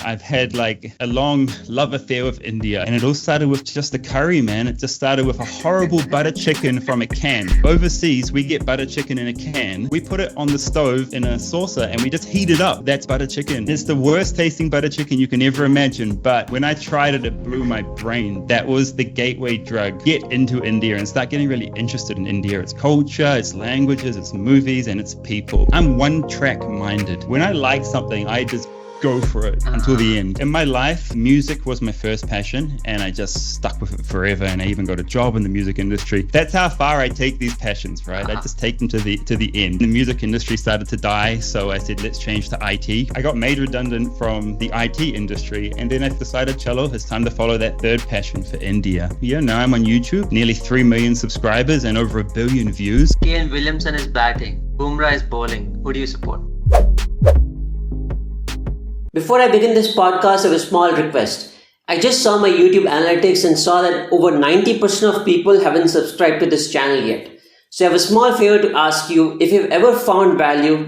I've had like a long love affair with India, and it all started with just a curry, man. It just started with a horrible butter chicken from a can. Overseas, we get butter chicken in a can. We put it on the stove in a saucer and we just heat it up. That's butter chicken. It's the worst tasting butter chicken you can ever imagine. But when I tried it, it blew my brain. That was the gateway drug. Get into India and start getting really interested in India. Its culture, its languages, its movies, and its people. I'm one track minded. When I like something, I just go for it until the end. In my life, music was my first passion, and I just stuck with it forever, and I even got a job in the music industry. That's how far I take these passions, right? I just take them to the end. The music industry started to die, so I said, let's change to IT. I got made redundant from the IT industry, and then I decided, chalo, it's time to follow that third passion for India. Yeah, now I'm on YouTube, nearly 3 million subscribers and over 1 billion views. Kane Williamson is batting, Bumrah is bowling. Who do you support? Before I begin this podcast, I have a small request. I just saw my YouTube analytics and saw that over 90% of people haven't subscribed to this channel yet. So I have a small favor to ask you. If you've ever found value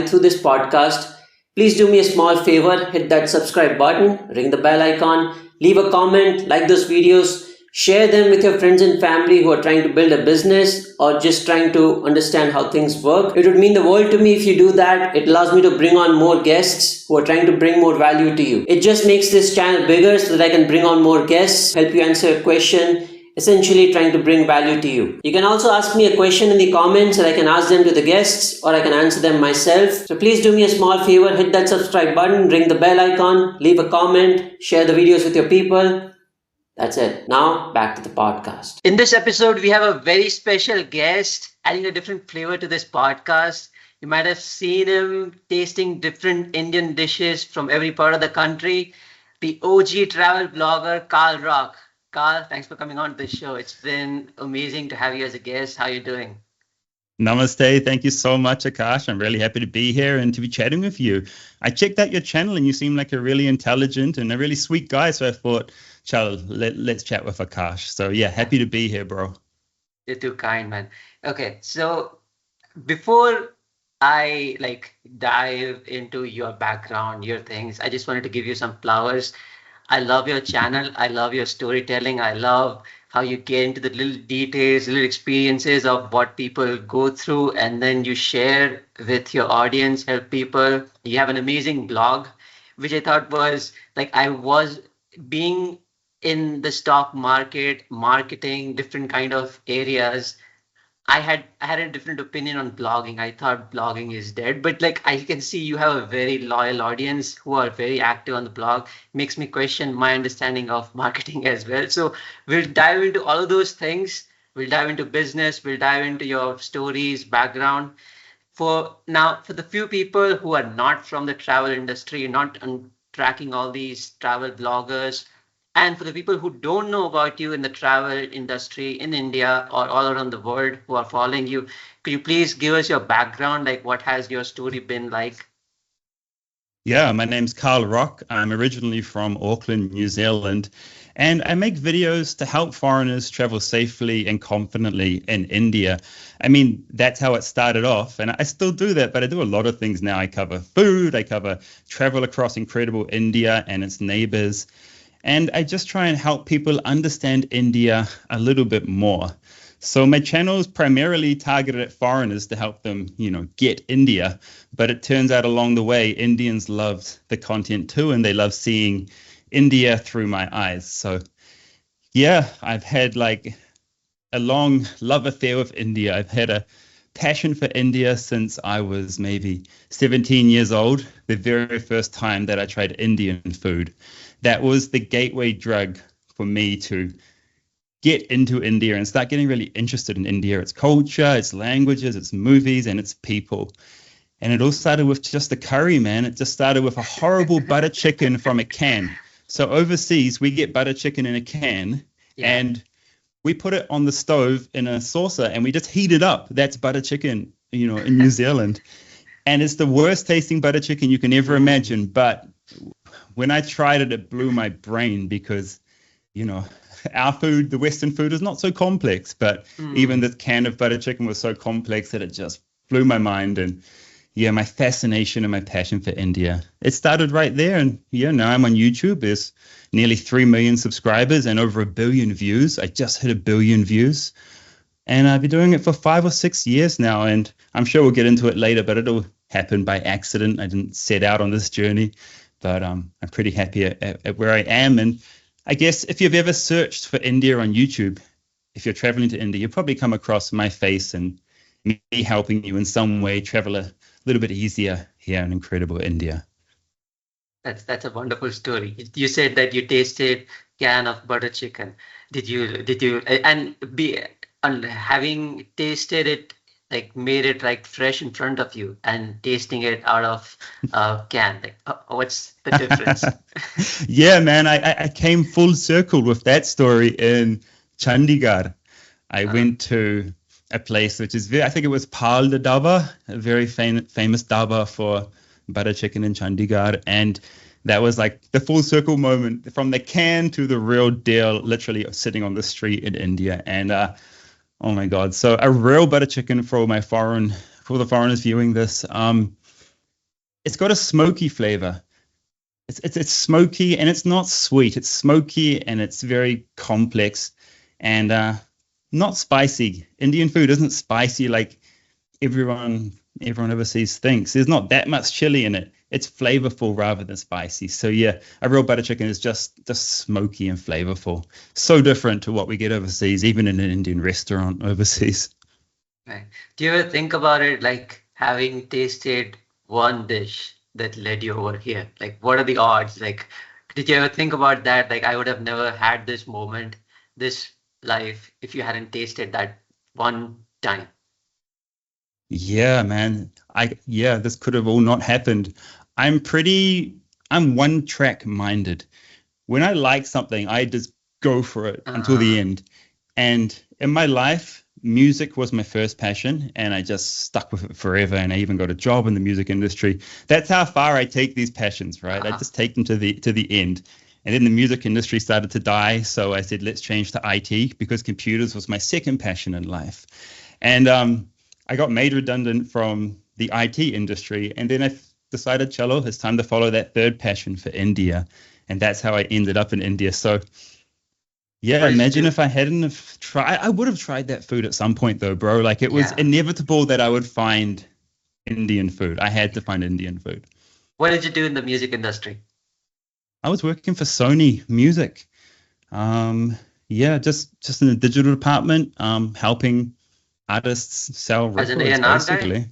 through this podcast, please do me a small favor, hit that subscribe button, ring the bell icon, leave a comment, like those videos, share them with your friends and family who are trying to build a business or just trying to understand how things work. It would mean the world to me if you do that. It allows me to bring on more guests who are trying to bring more value to you. It just makes this channel bigger so that I can bring on more guests, help you answer a question, essentially trying to bring value to you. You can also ask me a question in the comments and I can ask them to the guests or I can answer them myself. So please do me a small favor, hit that subscribe button, ring the bell icon, leave a comment, share the videos with your people. That's it. Now, back to the podcast. In this episode, we have a very special guest adding a different flavor to this podcast. You might have seen him tasting different Indian dishes from every part of the country. The OG travel blogger, Karl Rock. Karl, thanks for coming on to the show. It's been amazing to have you as a guest. How are you doing? Namaste. Thank you so much, Akash. I'm really happy to be here and to be chatting with you. I checked out your channel and you seem like a really intelligent and a really sweet guy. So I thought, chalo, let's chat with Akash. So yeah, happy to be here, bro. You're too kind, man. Okay, so before I dive into your background, your things, I just wanted to give you some flowers. I love your channel. I love your storytelling. I love how you get into the little details, little experiences of what people go through, and then you share with your audience, help people. You have an amazing blog, which I thought was I was being in the stock market, marketing, different kind of areas. I had a different opinion on blogging. I thought blogging is dead, but I can see you have a very loyal audience who are very active on the blog. Makes me question my understanding of marketing as well. So we'll dive into all of those things. We'll dive into business. We'll dive into your stories, background. For the few people who are not from the travel industry, not tracking all these travel bloggers, and for the people who don't know about you in the travel industry in India or all around the world who are following you, could you please give us your background? What has your story been like? Yeah, my name's Karl Rock. I'm originally from Auckland, New Zealand, and I make videos to help foreigners travel safely and confidently in India. I mean, that's how it started off, and I still do that, but I do a lot of things now. I cover food, I cover travel across incredible India and its neighbors. And I just try and help people understand India a little bit more. So my channel is primarily targeted at foreigners to help them, get India. But it turns out along the way, Indians loved the content too, and they love seeing India through my eyes. So yeah, I've had a long love affair with India. I've had a passion for India since I was maybe 17 years old, the very first time that I tried Indian food. That was the gateway drug for me to get into India and start getting really interested in India, its culture, its languages, its movies, and its people. And it all started with just a curry, man. It just started with a horrible butter chicken from a can. So overseas, we get butter chicken in a can, and we put it on the stove in a saucer and we just heat it up. That's butter chicken, in New Zealand. And it's the worst tasting butter chicken you can ever imagine. But when I tried it, it blew my brain because, our food, the Western food, is not so complex. But even the can of butter chicken was so complex that it just blew my mind. And yeah, my fascination and my passion for India. It started right there. And yeah, now I'm on YouTube. There's nearly 3 million subscribers and over 1 billion views. I just hit 1 billion views. And I've been doing it for 5 or 6 years now. And I'm sure we'll get into it later, but it'll happen by accident. I didn't set out on this journey, but I'm pretty happy at where I am. And I guess if you've ever searched for India on YouTube, if you're traveling to India, you'll probably come across my face and me helping you in some way travel a little bit easier here in incredible India. That's a wonderful story. You said that you tasted can of butter chicken. Did you and be and having tasted it, like made it like fresh in front of you and tasting it out of can, like what's the difference? Yeah, man, I came full circle with that story in Chandigarh. I went to a place which is I think it was Pal the Dhaba, a very famous dhaba for butter chicken in Chandigarh. And that was like the full circle moment from the can to the real deal, literally sitting on the street in India. And oh my God. So a real butter chicken for the foreigners viewing this. It's got a smoky flavor. It's smoky and it's not sweet. It's smoky and it's very complex and not spicy. Indian food isn't spicy like everyone overseas thinks. There's not that much chili in it. It's flavorful rather than spicy. So yeah, a real butter chicken is just smoky and flavorful. So different to what we get overseas, even in an Indian restaurant overseas. Right. Do you ever think about it, like having tasted one dish that led you over here? Like, what are the odds? Like, did you ever think about that? Like, I would have never had this moment, this life, if you hadn't tasted that one time. Yeah, man. This could have all not happened. I'm one track minded. When I like something, I just go for it until the end. And in my life, music was my first passion and I just stuck with it forever. And I even got a job in the music industry. That's how far I take these passions, right? I just take them to the end. And then the music industry started to die. So I said, let's change to IT because computers was my second passion in life. And I got made redundant from the IT industry. And then I decided, cello, it's time to follow that third passion for India. And that's how I ended up in India. So yeah, imagine if I hadn't have tried, I would have tried that food at some point though, bro. Like it was inevitable that I would find Indian food. I had to find Indian food. What did you do in the music industry? I was working for Sony Music. Just in the digital department, helping artists sell records, basically. Guy?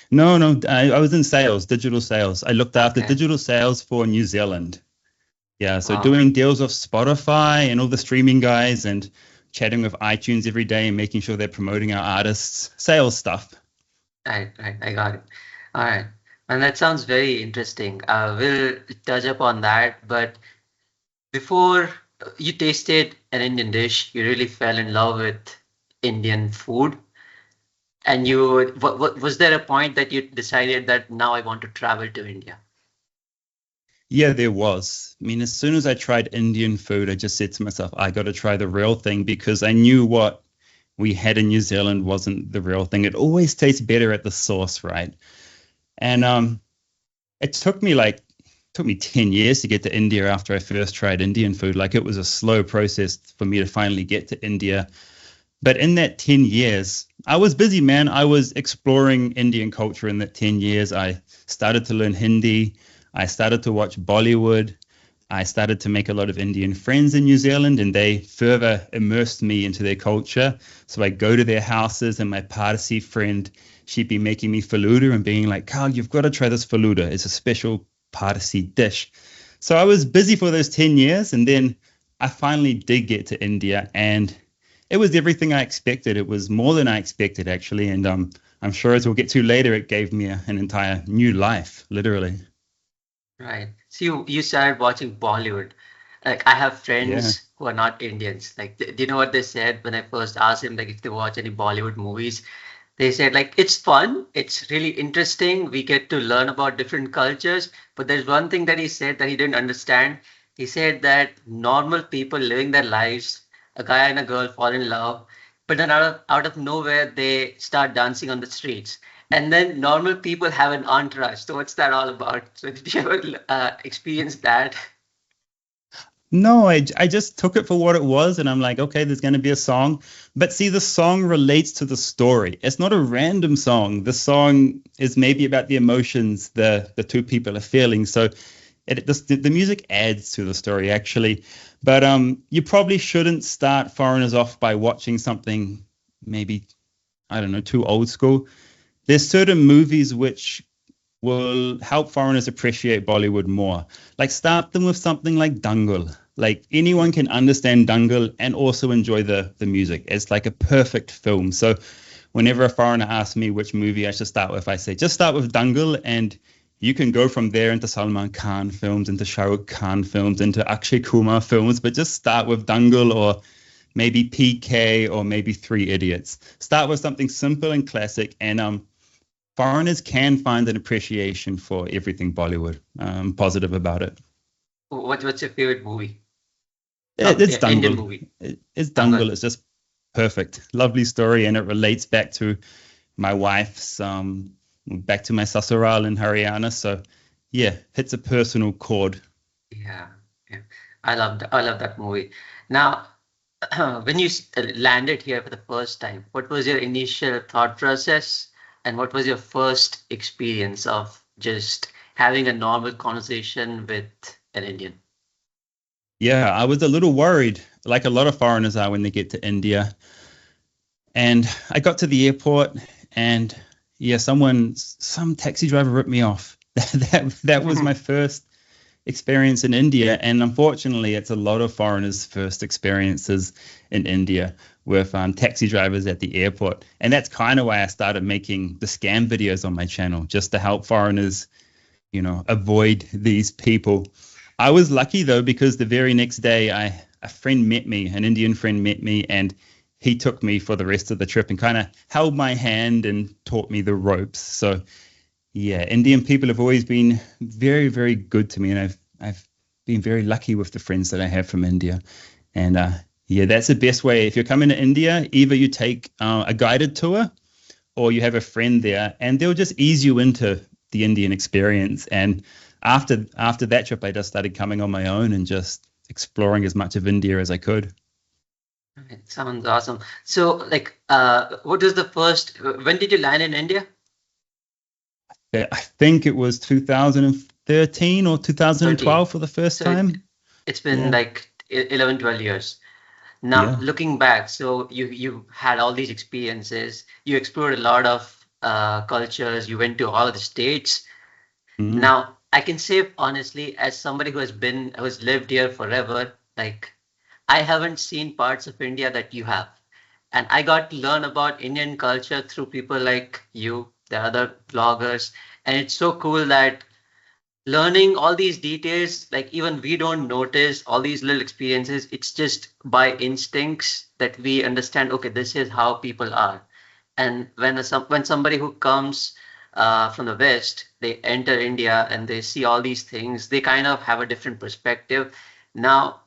No, I was in sales, digital sales. I looked after digital sales for New Zealand. Yeah, so doing deals with Spotify and all the streaming guys and chatting with iTunes every day and making sure they're promoting our artists, sales stuff. Right, I got it. All right. And that sounds very interesting. We'll touch upon that. But before you tasted an Indian dish, you really fell in love with Indian food. And was there a point that you decided that now I want to travel to India? Yeah, there was. I mean, as soon as I tried Indian food, I just said to myself, I got to try the real thing because I knew what we had in New Zealand wasn't the real thing. It always tastes better at the source, right? And it took me 10 years to get to India after I first tried Indian food. Like it was a slow process for me to finally get to India. But in that 10 years, I was busy, man. I was exploring Indian culture in that 10 years. I started to learn Hindi. I started to watch Bollywood. I started to make a lot of Indian friends in New Zealand, and they further immersed me into their culture. So I go to their houses, and my Parsi friend, she'd be making me faluda and being like, Karl, you've got to try this faluda. It's a special Parsi dish. So I was busy for those 10 years, and then I finally did get to India, and it was everything I expected. It was more than I expected, actually. And I'm sure as we'll get to later, it gave me an entire new life, literally. Right. So you started watching Bollywood. Like I have friends who are not Indians. Like, do you know what they said when I first asked them, like, if they watch any Bollywood movies? They said, like, it's fun. It's really interesting. We get to learn about different cultures. But there's one thing that he said that he didn't understand. He said that normal people living their lives, a guy and a girl fall in love, but then out of nowhere, they start dancing on the streets. And then normal people have an entourage. So what's that all about? So did you ever experience that? No, I just took it for what it was, and I'm like, okay, there's going to be a song. But see, the song relates to the story. It's not a random song. The song is maybe about the emotions the two people are feeling. So the music adds to the story, actually. But you probably shouldn't start foreigners off by watching something maybe, I don't know, too old school. There's certain movies which will help foreigners appreciate Bollywood more. Like start them with something like Dangal. Like anyone can understand Dangal and also enjoy the music. It's like a perfect film. So whenever a foreigner asks me which movie I should start with, I say just start with Dangal, and you can go from there into Salman Khan films, into Shah Rukh Khan films, into Akshay Kumar films, but just start with Dangal or maybe PK or maybe Three Idiots. Start with something simple and classic, and foreigners can find an appreciation for everything Bollywood. I'm positive about it. What's your favorite movie? It's Indian Dangal. movie. It's Dangal. Dangal. It's just perfect. Lovely story, and it relates back to my wife's, back to my sasural in Haryana. So, yeah, hits a personal chord. Yeah, yeah. I love that movie. Now, when you landed here for the first time, what was your initial thought process, and what was your first experience of just having a normal conversation with an Indian? Yeah, I was a little worried, like a lot of foreigners are when they get to India. And I got to the airport, and yeah, some taxi driver ripped me off. That was my first experience in India, and unfortunately, it's a lot of foreigners' first experiences in India with taxi drivers at the airport, and that's kind of why I started making the scam videos on my channel, just to help foreigners, avoid these people. I was lucky though, because the very next day, a friend met me, an Indian friend met me, and he took me for the rest of the trip and kind of held my hand and taught me the ropes. So yeah, Indian people have always been very, very good to me, and I've been very lucky with the friends that I have from India. And yeah, that's the best way. If you're coming to India, either you take a guided tour or you have a friend there, and they'll just ease you into the Indian experience. And after that trip, I just started coming on my own and just exploring as much of India as I could. It sounds awesome. So, like, what was the first? When did you land in India? I think it was 2013 or 2012 for the first time. It's been like 11, 12 years. Now, looking back, so you had all these experiences. You explored a lot of cultures. You went to all of the states. Mm-hmm. Now, I can say honestly, as somebody who has lived here forever, like I haven't seen parts of India that you have. And I got to learn about Indian culture through people like you, the other vloggers. And it's so cool that learning all these details, like even we don't notice all these little experiences. It's just by instincts that we understand, okay, this is how people are. And when somebody who comes from the West, they enter India and they see all these things, they kind of have a different perspective. Now,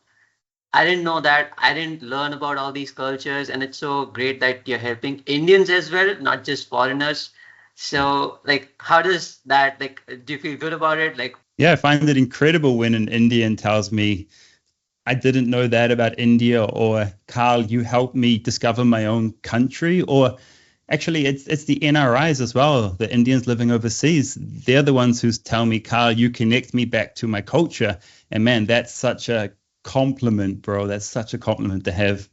I didn't know that. I didn't learn about all these cultures, and it's so great that you're helping Indians as well, not just foreigners. So, like, how does that, like, do you feel good about it? Like, yeah, I find it incredible when an Indian tells me, I didn't know that about India, or Karl, you helped me discover my own country, or actually it's the NRIs as well, the Indians living overseas. They're the ones who tell me, Karl, you connect me back to my culture. And man, that's such a compliment, bro. That's such a compliment to have,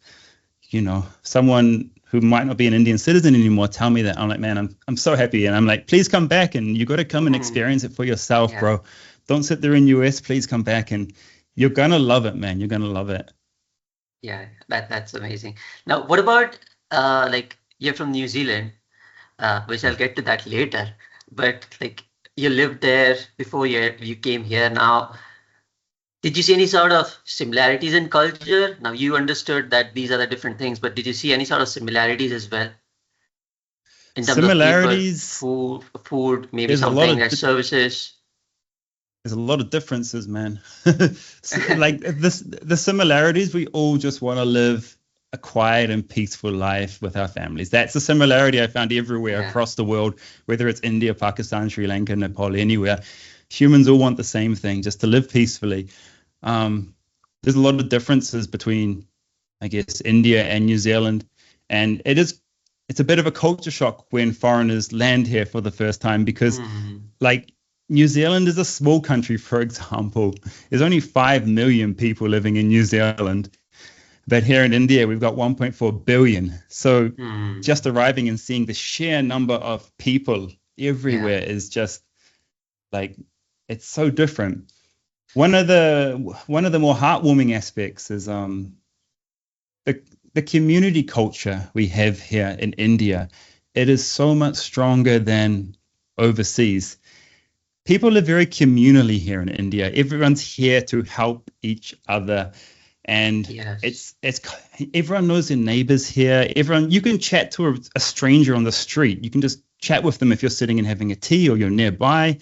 someone who might not be an Indian citizen anymore tell me that. I'm like, man, I'm so happy. And I'm like, please come back, and you got to come and experience it for yourself, bro. Don't sit there in US. Please come back, and you're going to love it, man. You're going to love it. Yeah, that's amazing. Now, what about like you're from New Zealand, which I'll get to that later, but like you lived there before you came here. Now, did you see any sort of similarities in culture? Now, you understood that these are the different things, but did you see any sort of similarities as well? In terms Similarities, of people, food, maybe something like services. There's a lot of differences, man. Like the similarities, we all just want to live a quiet and peaceful life with our families. That's a similarity I found everywhere across the world, whether it's India, Pakistan, Sri Lanka, Nepal, anywhere. Humans all want the same thing, just to live peacefully. There's a lot of differences between, I guess, India and New Zealand. And it's a bit of a culture shock when foreigners land here for the first time, because like New Zealand is a small country, for example. There's only 5 million people living in New Zealand. But here in India, we've got 1.4 billion. So just arriving and seeing the sheer number of people everywhere is just like, it's so different. One of the more heartwarming aspects is the community culture we have here in India. It is so much stronger than overseas. People live very communally here in India. Everyone's here to help each other. And it's everyone knows their neighbors here. You can chat to a stranger on the street. You can just chat with them if you're sitting and having a tea or you're nearby.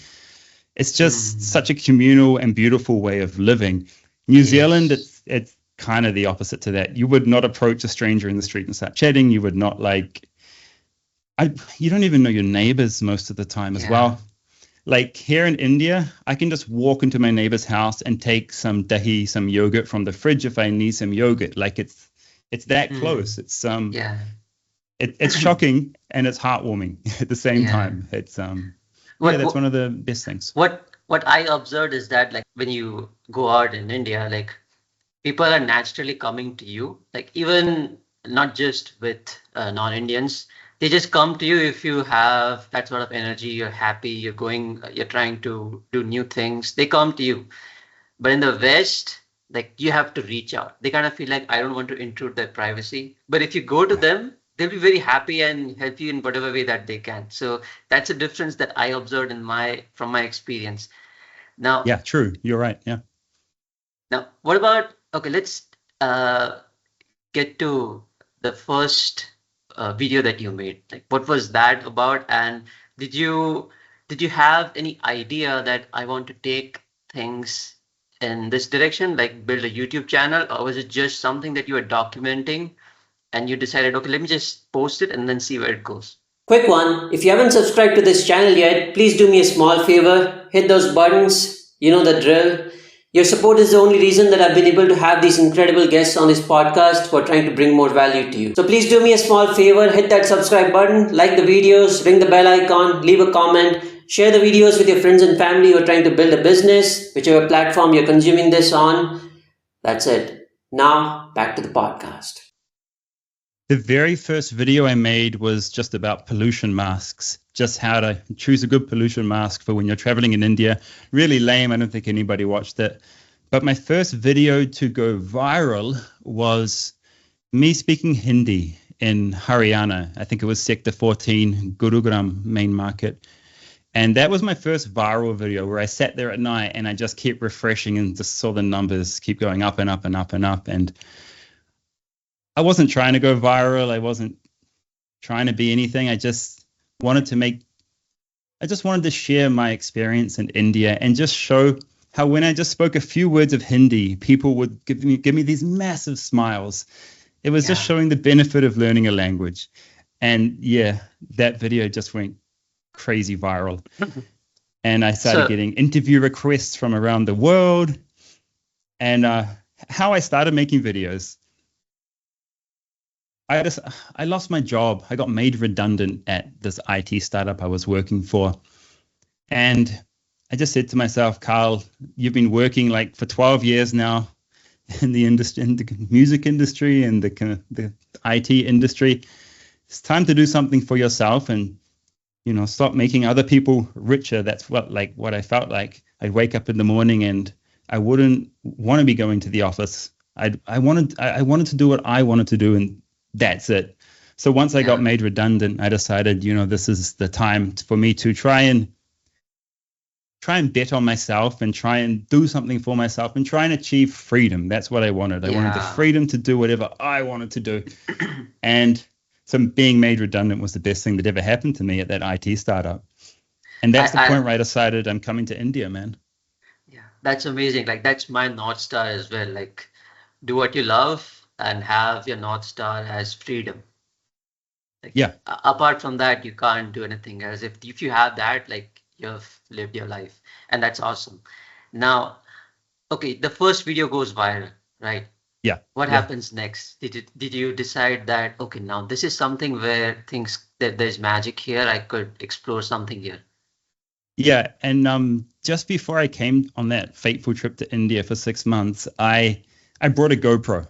It's just such a communal and beautiful way of living. New Zealand, it's kind of the opposite to that. You would not approach a stranger in the street and start chatting. You would not you don't even know your neighbors most of the time as well. Like here in India, I can just walk into my neighbor's house and take some dahi, some yogurt from the fridge if I need some yogurt. Like it's that close. It's it's shocking and it's heartwarming at the same time. It's that's one of the best things. What I observed is that, like, when you go out in India, like, people are naturally coming to you, like, even not just with non-Indians. They just come to you if you have that sort of energy, you're happy, you're trying to do new things. They come to you. But in the West, like, you have to reach out. They kind of feel like, I don't want to intrude their privacy. But if you go to them, they'll be very happy and help you in whatever way that they can. So that's a difference that I observed from my experience. Now, yeah, true. You're right. Yeah. Now, what about, okay, let's get to the first video that you made. Like, what was that about? And did you have any idea that I want to take things in this direction, like build a YouTube channel, or was it just something that you were documenting and you decided, okay, let me just post it and then see where it goes? Quick one, if you haven't subscribed to this channel yet, please do me a small favor, hit those buttons, you know the drill. Your support is the only reason that I've been able to have these incredible guests on this podcast for trying to bring more value to you. So please do me a small favor, hit that subscribe button, like the videos, ring the bell icon, leave a comment, share the videos with your friends and family who are trying to build a business, whichever platform you're consuming this on. That's it. Now, back to the podcast. The very first video I made was just about pollution masks, just how to choose a good pollution mask for when you're traveling in India. Really lame. I don't think anybody watched it. But my first video to go viral was me speaking Hindi in Haryana. I think it was Sector 14, Gurugram main market. And that was my first viral video where I sat there at night and I just kept refreshing and just saw the numbers keep going up and up and up and up. And I wasn't trying to go viral. I wasn't trying to be anything. I just wanted to share my experience in India and just show how when I just spoke a few words of Hindi, people would give me these massive smiles. It was just showing the benefit of learning a language. And that video just went crazy viral. And I started getting interview requests from around the world. And how I started making videos. I lost my job. I got made redundant at this IT startup I was working for. And I just said to myself, Karl, you've been working like for 12 years now in the industry, in the music industry and the IT industry. It's time to do something for yourself and, stop making other people richer. That's what I felt like. I'd wake up in the morning and I wouldn't want to be going to the office. I wanted to do what I wanted to do, and that's it. So once I got made redundant, I decided, this is the time for me to try and bet on myself and try and do something for myself and try and achieve freedom. That's what I wanted. I wanted the freedom to do whatever I wanted to do. And so being made redundant was the best thing that ever happened to me at that IT startup. And that's the point where I decided I'm coming to India, man. Yeah, that's amazing. Like, that's my North Star as well. Like, do what you love and have your North Star as freedom. Like, Yeah. Apart from that, you can't do anything else. If you have that, like you've lived your life, and that's awesome. Now, okay, the first video goes viral, right? Yeah. What Yeah. happens next? Did you decide that, okay, now this is something where things that there's magic here, I could explore something here? Yeah, and just before I came on that fateful trip to India for 6 months, I brought a GoPro.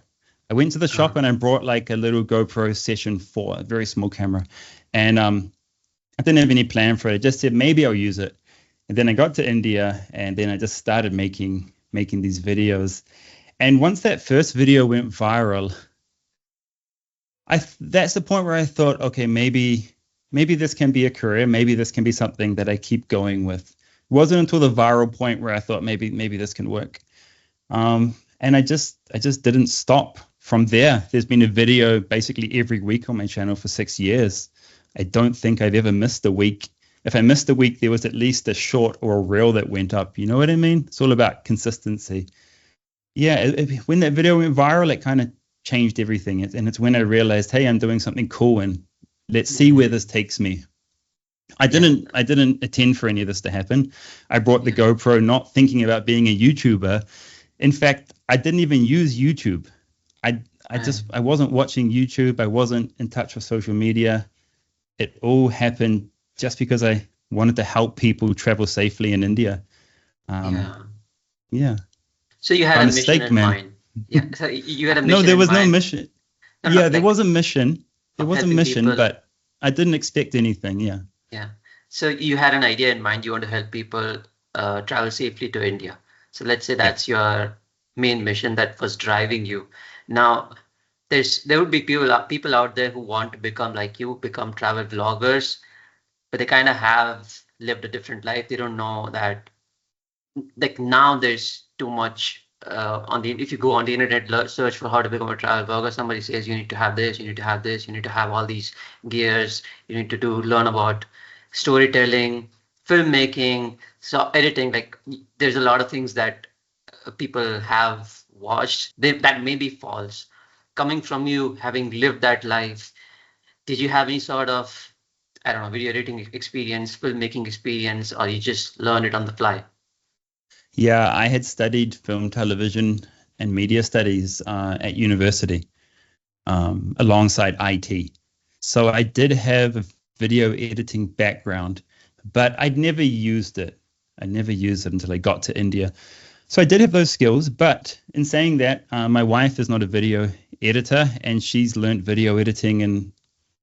I went to the shop and I brought like a little GoPro Session 4, a very small camera, and I didn't have any plan for it. I just said maybe I'll use it, and then I got to India, and then I just started making these videos. And once that first video went viral, that's the point where I thought, okay, maybe this can be a career. Maybe this can be something that I keep going with. It wasn't until the viral point where I thought maybe this can work. And I just didn't stop from there. There's been a video basically every week on my channel for 6 years. I don't think I've ever missed a week. If I missed a week, there was at least a short or a reel that went up. You know what I mean? It's all about consistency. Yeah, when that video went viral, it kind of changed everything. And it's when I realized, hey, I'm doing something cool, and let's see where this takes me. I didn't intend for any of this to happen. I brought the GoPro not thinking about being a YouTuber. In fact, I didn't even use YouTube. I wasn't watching YouTube. I wasn't in touch with social media. It all happened just because I wanted to help people travel safely in India. Yeah. So you had By a mistake, mission in man. mind. Yeah. So you had a mission No, there in was no mind. mission. No, Yeah, no, there like was a mission. There was a helping mission, people. but I didn't expect anything. Yeah. Yeah. So you had an idea in mind. You want to help people travel safely to India. So let's say that's your main mission that was driving you. Now, there would be people out there who want to become like you, become travel vloggers, but they kind of have lived a different life. They don't know that, like, now there's too much if you go on the internet, search for how to become a travel blogger, somebody says you need to have this, you need to have this, you need to have all these gears, you need to learn about storytelling, filmmaking, so editing. Like, there's a lot of things that people have watched that may be false. Coming from you, having lived that life, did you have any sort of, I don't know, video editing experience, filmmaking experience, or you just learn it on the fly? Yeah, I had studied film, television, and media studies at university alongside IT. So I did have a video editing background, but I'd never used it. I never used it until I got to India. So I did have those skills, but in saying that, my wife is not a video editor, and she's learned video editing in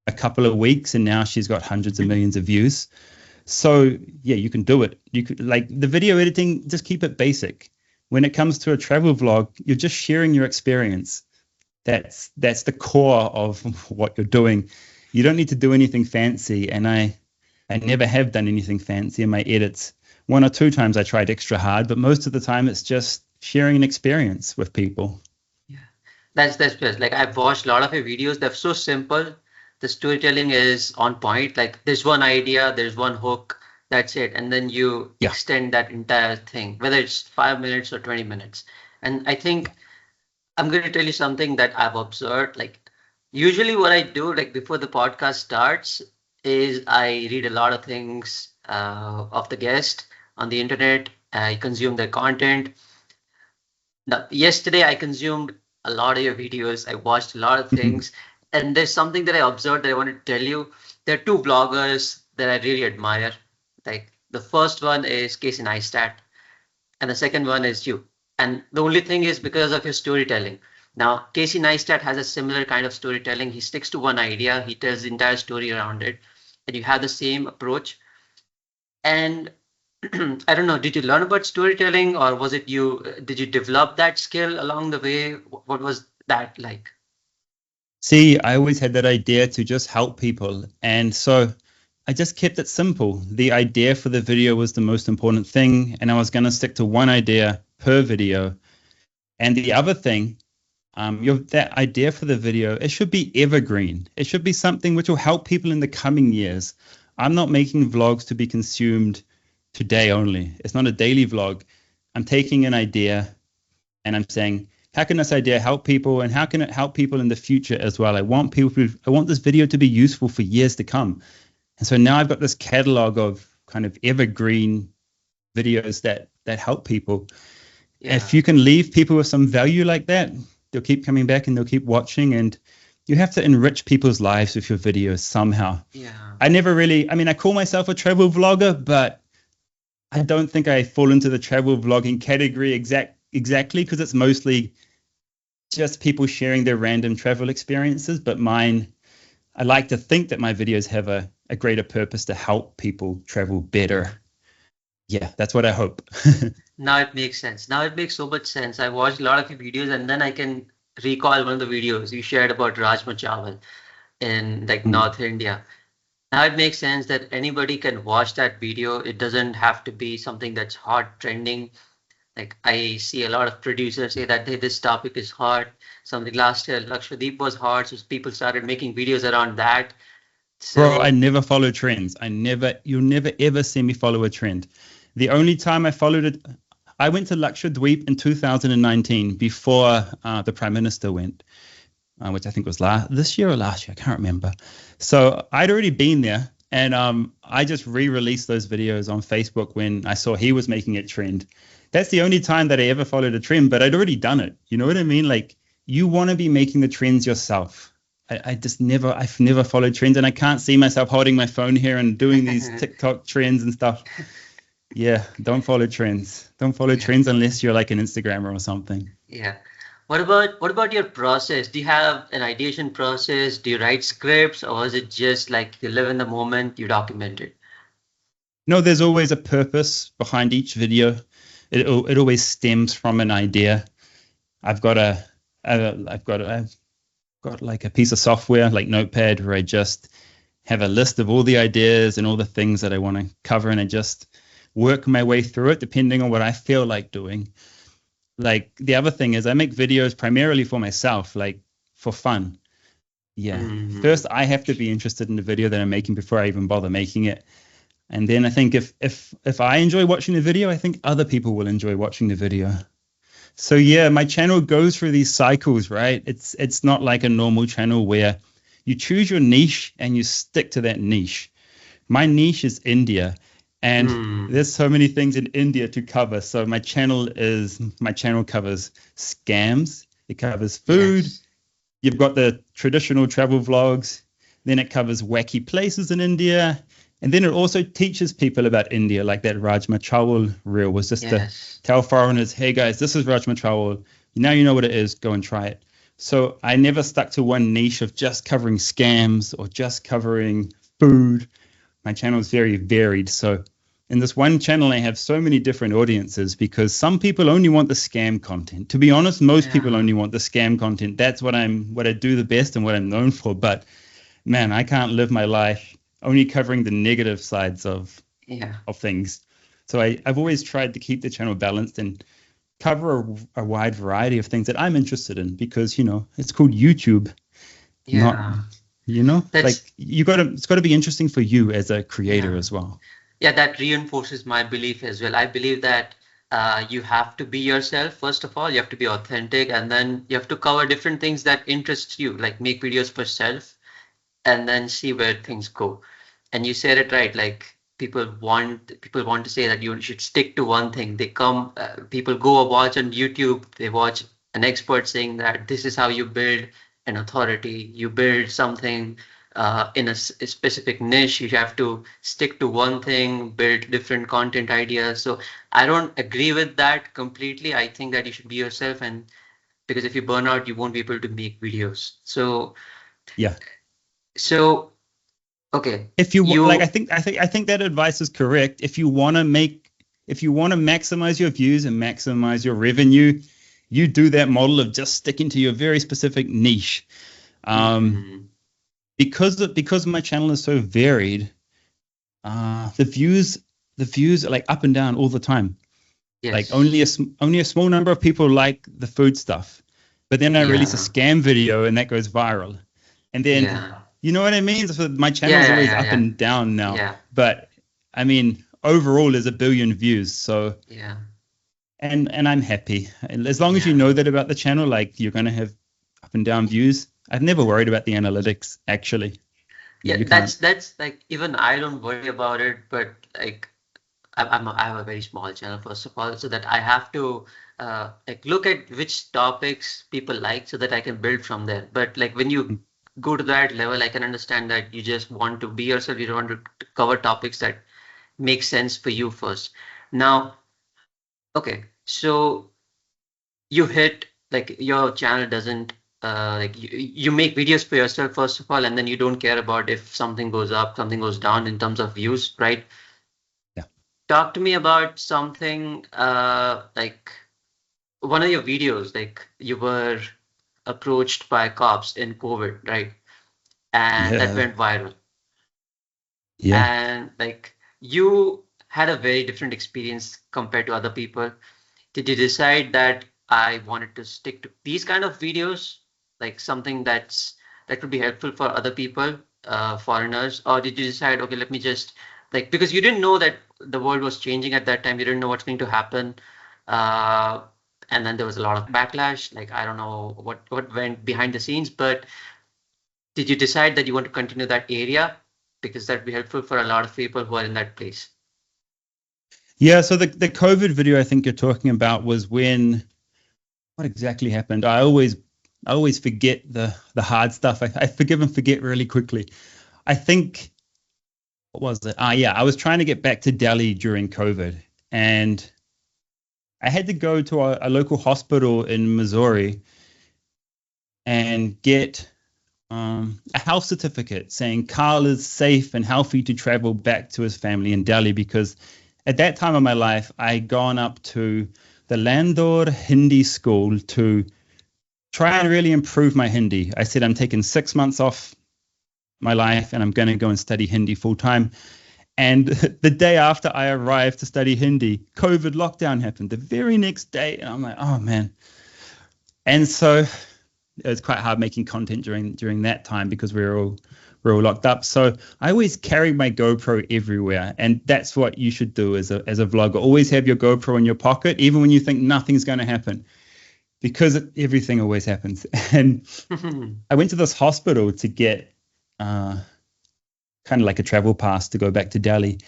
a couple of weeks, and now she's got hundreds of millions of views. So yeah, you can do it. You could, like, the video editing, just keep it basic. When it comes to a travel vlog, you're just sharing your experience. That's the core of what you're doing. You don't need to do anything fancy, and I never have done anything fancy in my edits. 1 or 2 times I tried extra hard, but most of the time it's just sharing an experience with people. Yeah, that's best. Like, I've watched a lot of your videos. They're so simple. The storytelling is on point. Like, there's one idea, there's one hook, that's it. And then you extend that entire thing, whether it's 5 minutes or 20 minutes. And I think I'm going to tell you something that I've observed. Like, usually what I do, like, before the podcast starts, is I read a lot of things of the guest on the internet. I consume their content. Now, yesterday I consumed a lot of your videos. I watched a lot of things. And there's something that I observed that I want to tell you. There are 2 bloggers that I really admire. Like, the first one is Casey Neistat, and the second one is you. And the only thing is because of your storytelling. Now, Casey Neistat has a similar kind of storytelling. He sticks to one idea. He tells the entire story around it. And you have the same approach. And I don't know, did you learn about storytelling, or was it did you develop that skill along the way? What was that like? See, I always had that idea to just help people. And so I just kept it simple. The idea for the video was the most important thing, and I was going to stick to one idea per video. And the other thing, that idea for the video, it should be evergreen. It should be something which will help people in the coming years. I'm not making vlogs to be consumed today only. It's not a daily vlog. I'm taking an idea and I'm saying, how can this idea help people, and how can it help people in the future as well? I want this video to be useful for years to come. And so now I've got this catalog of kind of evergreen videos that help people. Yeah. If you can leave people with some value like that, they'll keep coming back and they'll keep watching. And you have to enrich people's lives with your videos somehow. Yeah. I call myself a travel vlogger, but I don't think I fall into the travel vlogging category exactly, because it's mostly just people sharing their random travel experiences. But mine, I like to think that my videos have a greater purpose to help people travel better. Yeah, that's what I hope. Now it makes sense. Now it makes so much sense. I watched a lot of your videos, and then I can recall one of the videos you shared about Rajma Chawal in North India. Now it makes sense that anybody can watch that video. It doesn't have to be something that's hot, trending. Like I see a lot of producers say that, hey, this topic is hot. Something last year, Lakshadweep was hot, so people started making videos around that. So, bro, I never follow trends. You'll never ever see me follow a trend. The only time I followed it, I went to Lakshadweep in 2019 before the Prime Minister went, which I think was this year or last year. I can't remember. So I'd already been there, and I just re-released those videos on Facebook when I saw he was making it trend. That's the only time that I ever followed a trend, but I'd already done it. You know what I mean? Like, you want to be making the trends yourself. I've never followed trends, and I can't see myself holding my phone here and doing these TikTok trends and stuff. Yeah, don't follow trends. Don't follow trends unless you're like an Instagrammer or something. Yeah. What about your process? Do you have an ideation process? Do you write scripts, or is it just like you live in the moment, you document it? No, there's always a purpose behind each video. It always stems from an idea. I've got like a piece of software like Notepad where I just have a list of all the ideas and all the things that I want to cover, and I just work my way through it depending on what I feel like doing. Like, the other thing is I make videos primarily for myself, like for fun. Yeah. Mm-hmm. First, I have to be interested in the video that I'm making before I even bother making it. And then I think if I enjoy watching the video, I think other people will enjoy watching the video. So yeah, my channel goes through these cycles, right? It's not like a normal channel where you choose your niche and you stick to that niche. My niche is India, and there's so many things in India to cover. So my channel covers scams, it covers food. Yes. You've got the traditional travel vlogs, then it covers wacky places in India. And then it also teaches people about India, like that Rajma Chawal reel was just to tell foreigners, hey guys, this is Rajma Chawal. Now you know what it is, go and try it. So I never stuck to one niche of just covering scams or just covering food. My channel is very varied. So in this one channel, I have so many different audiences because some people only want the scam content. To be honest, most people only want the scam content. That's what I do the best and what I'm known for. But man, I can't live my life only covering the negative sides of things. So I've always tried to keep the channel balanced and cover a wide variety of things that I'm interested in because, it's called YouTube. Yeah. It's got to be interesting for you as a creator as well. Yeah, that reinforces my belief as well. I believe that you have to be yourself. First of all, you have to be authentic, and then you have to cover different things that interest you, like make videos for self, and then see where things go. And you said it right, like people want to say that you should stick to one thing. They come, people go watch on YouTube, they watch an expert saying that this is how you build an authority, you build something in a specific niche. You have to stick to one thing, build different content ideas. So I don't agree with that completely. I think that you should be yourself, and because if you burn out, you won't be able to make videos. So yeah. So, okay. If I think that advice is correct. If you want to maximize your views and maximize your revenue, you do that model of just sticking to your very specific niche. Because my channel is so varied, the views are like up and down all the time. Yes. Like only a small number of people like the food stuff, but then I release a scam video and that goes viral, and then. You know what I mean? So my channel is always up and down now. Yeah. But I mean, overall, there's 1 billion views. So and I'm happy. And as long as you know that about the channel, like you're going to have up and down views. I've never worried about the analytics, actually. Yeah, You can't. that's like, even I don't worry about it, but like I have a very small channel, first of all, so that I have to like look at which topics people like so that I can build from there. But like when you go to that level, I can understand that you just want to be yourself. You don't want to cover topics that make sense for you first. Now, okay, so you hit, like, your channel doesn't like you make videos for yourself first of all, and then you don't care about if something goes up, something goes down in terms of views, right? Yeah. Talk to me about something like one of your videos, like you were approached by cops in COVID, right? And that Yeah. went viral. Yeah. And like you had a very different experience compared to other people. Did you decide that I wanted to stick to these kind of videos, like something that could be helpful for other people, foreigners, or did you decide, okay, let me just, like, because you didn't know that the world was changing at that time, you didn't know what's going to happen, uh, and then there was a lot of backlash. Like, I don't know what went behind the scenes, but did you decide that you want to continue that area because that'd be helpful for a lot of people who are in that place? Yeah. So the COVID video I think you're talking about was when, what exactly happened? I always forget the hard stuff. I forgive and forget really quickly. I think, what was it? Yeah, I was trying to get back to Delhi during COVID, and I had to go to a local hospital in Missouri and get a health certificate saying Karl is safe and healthy to travel back to his family in Delhi, because at that time of my life, I'd gone up to the Landor Hindi school to try and really improve my Hindi. I said, I'm taking 6 months off my life and I'm going to go and study Hindi full time. And the day after I arrived to study Hindi, COVID lockdown happened the very next day. And I'm like, oh man. And so it was quite hard making content during that time because we're all locked up. So I always carry my GoPro everywhere, and that's what you should do as a vlogger. Always have your GoPro in your pocket, even when you think nothing's going to happen, because everything always happens. And I went to this hospital to get kind of like a travel pass to go back to Delhi.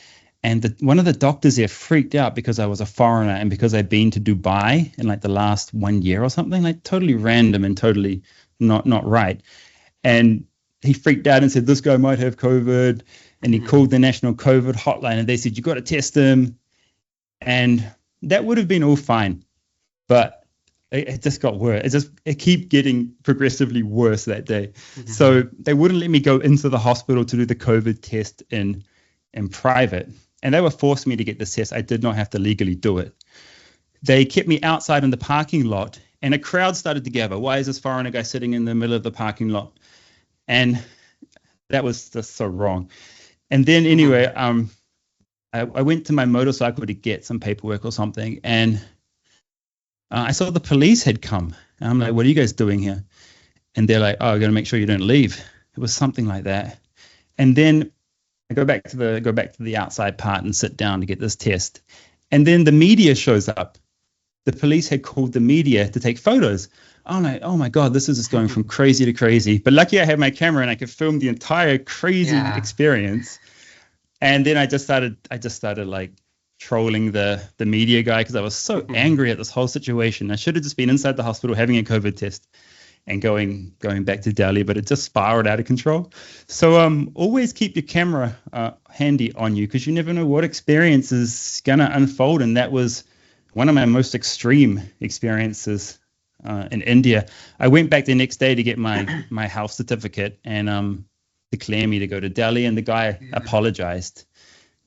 And one of the doctors there freaked out because I was a foreigner and because I'd been to Dubai in like the last 1 year or something, like totally random and totally not right. And he freaked out and said, this guy might have COVID. And he called the national COVID hotline and they said, you got to test him. And that would have been all fine. But it just got worse. It kept getting progressively worse that day. So they wouldn't let me go into the hospital to do the COVID test in private. And they were forcing me to get this test. I did not have to legally do it. They kept me outside in the parking lot, and a crowd started to gather. Why is this foreigner guy sitting in the middle of the parking lot? And that was just so wrong. And then anyway, I went to my motorcycle to get some paperwork or something, and I saw the police had come. And I'm like, what are you guys doing here? And they're like, oh, I got to make sure you don't leave. It was something like that. And then I go back to the outside part and sit down to get this test. And then the media shows up. The police had called the media to take photos. I'm like, oh my God, this is just going from crazy to crazy. But lucky I had my camera and I could film the entire crazy experience. And then I just started like trolling the media guy because I was so angry at this whole situation. I should have just been inside the hospital having a COVID test and going back to Delhi, but it just spiraled out of control. So always keep your camera handy on you, because you never know what experience is gonna unfold. And that was one of my most extreme experiences in India. I went back the next day to get my health certificate and declare me to go to Delhi, and the guy apologized.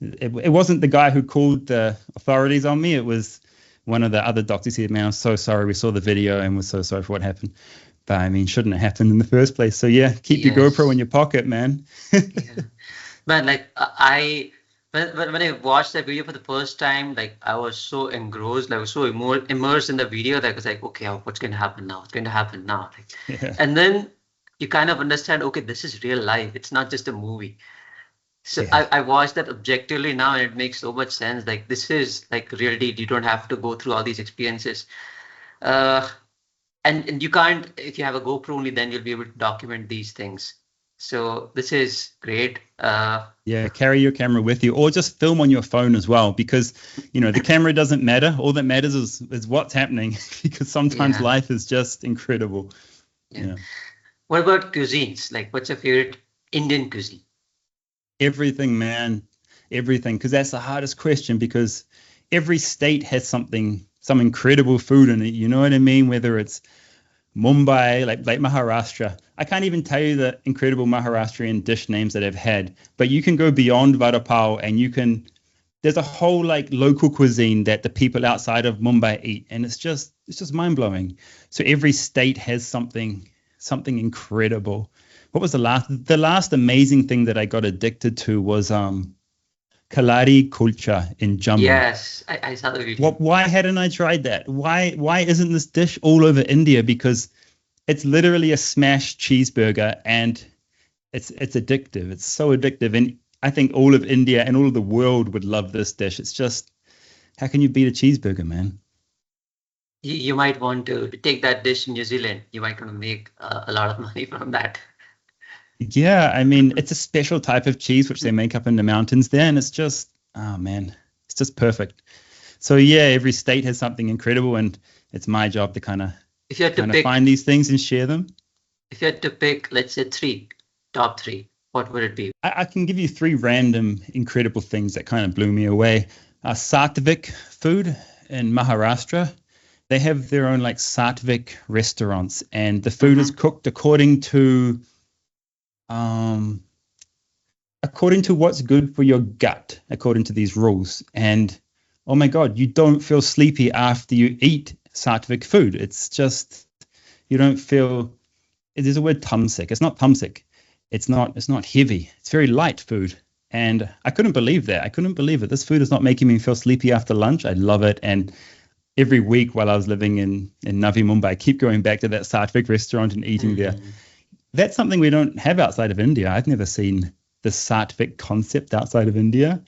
It wasn't the guy who called the authorities on me. It was one of the other doctors. He said, man, I'm so sorry. We saw the video and we're so sorry for what happened. But I mean, shouldn't have happened in the first place. So yeah, keep your GoPro in your pocket, man. Man, like when I watched that video for the first time, like I was so engrossed, like I was so immersed in the video that I was like, okay, what's going to happen now? What's going to happen now? Like, and then you kind of understand, okay, this is real life. It's not just a movie. So Yeah. I watched that objectively now, and it makes so much sense. Like this is like real deal. You don't have to go through all these experiences. Uh, and you can't, if you have a GoPro only, then you'll be able to document these things. So this is great. Yeah, carry your camera with you or just film on your phone as well because, the camera doesn't matter. All that matters is what's happening because sometimes Yeah, life is just incredible. yeah. Yeah. What about cuisines? Like, what's your favorite Indian cuisine? Everything, man. Everything. Because that's the hardest question because every state has some incredible food in it. You know what I mean? Whether it's Mumbai, like Maharashtra. I can't even tell you the incredible Maharashtrian dish names that I've had, but you can go beyond vada pav and there's a whole like local cuisine that the people outside of Mumbai eat, and it's just mind blowing. So every state has something incredible. What was the last amazing thing that I got addicted to was Kalari kulcha in Jammu. Yes, I saw the video. Why hadn't I tried that? Why isn't this dish all over India? Because it's literally a smashed cheeseburger and it's addictive. It's so addictive. And I think all of India and all of the world would love this dish. It's just, how can you beat a cheeseburger, man? You might want to take that dish in New Zealand. You might want to make a lot of money from that. Yeah, I mean, it's a special type of cheese which they make up in the mountains there, and it's just, oh man, it's just perfect. So yeah, every state has something incredible, and it's my job to kind of If you had to pick, find these things and share them. if you had to pick, let's say top three, what would it be? I can give you three random incredible things that kind of blew me away. Satvik food in Maharashtra. They have their own like Satvik restaurants, and the food is cooked according to what's good for your gut, according to these rules. And oh my God, you don't feel sleepy after you eat Satvik food. It's just, you don't feel, there's a word tamsik. It's not tamsik. It's not heavy. It's very light food. And I couldn't believe that. I couldn't believe it. This food is not making me feel sleepy after lunch. I love it. And every week while I was living in Navi Mumbai, I keep going back to that Satvik restaurant and eating there. That's something we don't have outside of India. I've never seen the Satvik concept outside of India.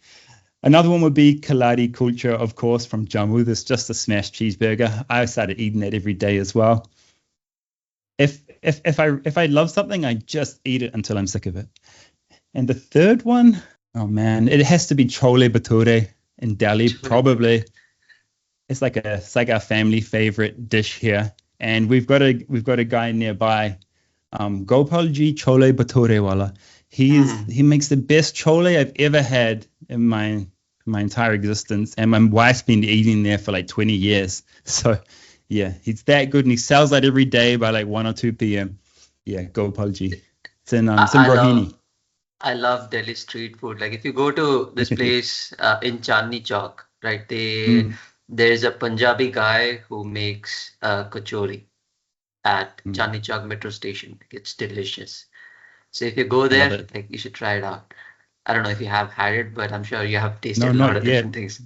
Another one would be Kalari kulcha, of course, from Jammu. There's just a smashed cheeseburger. I started eating that every day as well. If I love something, I just eat it until I'm sick of it. And the third one, oh man, it has to be chole bhature in Delhi, probably. It's like our family favorite dish here. And we've got a guy nearby, Gopalji Chole Bhature Wala. He makes the best chole I've ever had in my entire existence, and my wife's been eating there for like 20 years. So yeah, he's that good, and he sells that every day by like 1 or 2 p.m. Yeah, Gopalji. It's in Rohini. I love Delhi street food. Like if you go to this place in Chandni Chowk, right? There's a Punjabi guy who makes kachori at Chandni Chowk metro station. It's delicious. So if you go there, like you should try it out. I don't know if you have had it, but I'm sure you have tasted a lot of different things.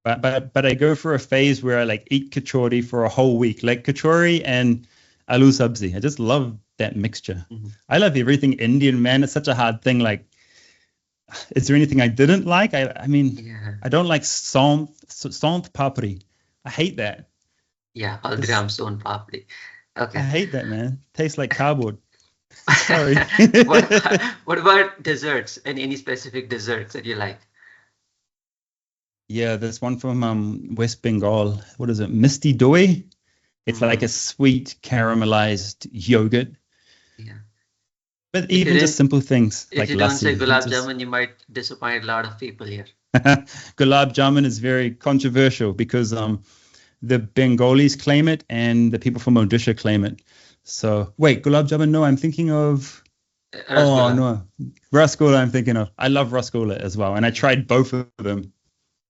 But I go for a phase where I like eat kachori for a whole week, like kachori and aloo sabzi. I just love that mixture. I love everything Indian, man. It's such a hard thing. Like, is there anything I didn't like? I mean, I don't like sant papri. I hate that. Yeah, Haldiram son papri. Okay. I hate that, man. Tastes like cardboard. Sorry. What about desserts? Any specific desserts that you like? Yeah, there's one from West Bengal. What is it? Misty Doi. It's like a sweet caramelized yogurt. Yeah. But even just simple things like lassi. If you don't say gulab jamun, you might disappoint a lot of people here. Gulab jamun is very controversial because the Bengalis claim it and the people from Odisha claim it. So wait, gulab jamun? No, I'm thinking of. Rasgulla. Oh no, rasgulla. I'm thinking of. I love rasgulla as well, and I tried both of them.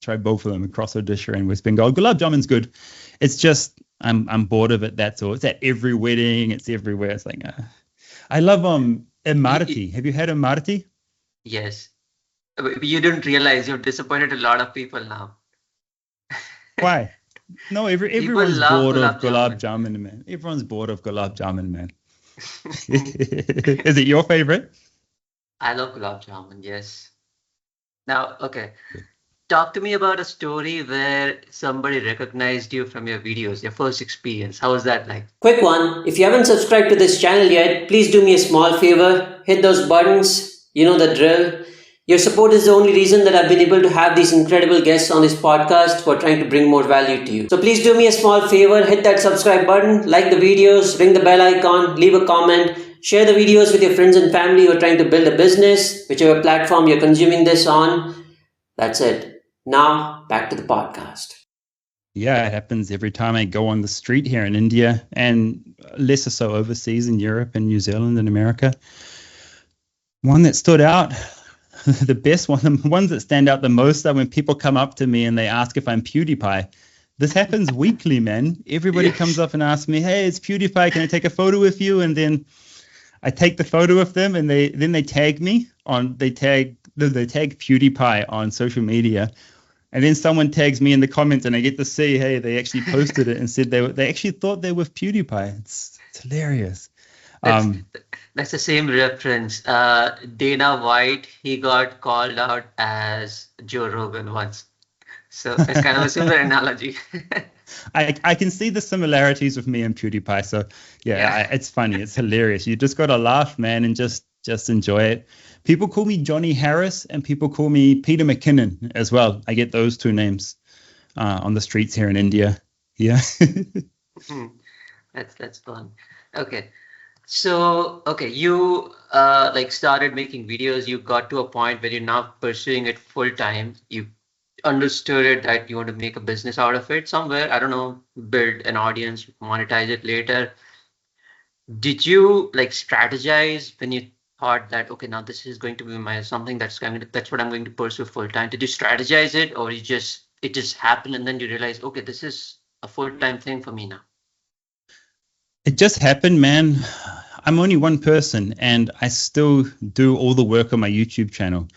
Across Odisha and West Bengal. Gulab jamun's good. It's just I'm bored of it. That's all. It's at every wedding. It's everywhere. It's like I love Imarti. Have you had Imarti? Yes. But you didn't realize you've disappointed a lot of people now. Why? No, everyone's bored of gulab jamun, man. Everyone's bored of gulab jamun, man. Is it your favorite? I love gulab jamun, yes. Now, okay. Talk to me about a story where somebody recognized you from your videos, your first experience. How was that like? Quick one, if you haven't subscribed to this channel yet, please do me a small favor, hit those buttons, you know the drill. Your support is the only reason that I've been able to have these incredible guests on this podcast who are trying to bring more value to you. So please do me a small favor, hit that subscribe button, like the videos, ring the bell icon, leave a comment, share the videos with your friends and family who are trying to build a business, whichever platform you're consuming this on. That's it. Now, back to the podcast. Yeah, it happens every time I go on the street here in India, and lesser so overseas in Europe and New Zealand and America. One that stood out, the best one, the ones that stand out the most are when people come up to me and they ask if I'm PewDiePie. This happens weekly, man. Everybody comes up and asks me, "Hey, it's PewDiePie. Can I take a photo with you?" And then I take the photo with them, and they tag me on they tag PewDiePie on social media. And then someone tags me in the comments, and I get to see, hey, they actually posted it and said they actually thought they were PewDiePie. It's hilarious. That's the same reference. Dana White, he got called out as Joe Rogan once. So it's kind of a similar analogy. I can see the similarities with me and PewDiePie. So yeah. It's funny. It's hilarious. You just got to laugh, man, and just enjoy it. People call me Johnny Harris, and people call me Peter McKinnon as well. I get those two names on the streets here in India. Yeah. That's fun. Okay. So, you like started making videos. You got to a point where you're now pursuing it full time. You understood it that you want to make a business out of it somewhere. I don't know, build an audience, monetize it later. Did you like strategize when you thought that, okay, now this is going to be my something that's what I'm going to pursue full time? Did you strategize it, or it just happened and then you realize, okay, this is a full time thing for me now? It just happened, man. I'm only one person, and I still do all the work on my YouTube channel.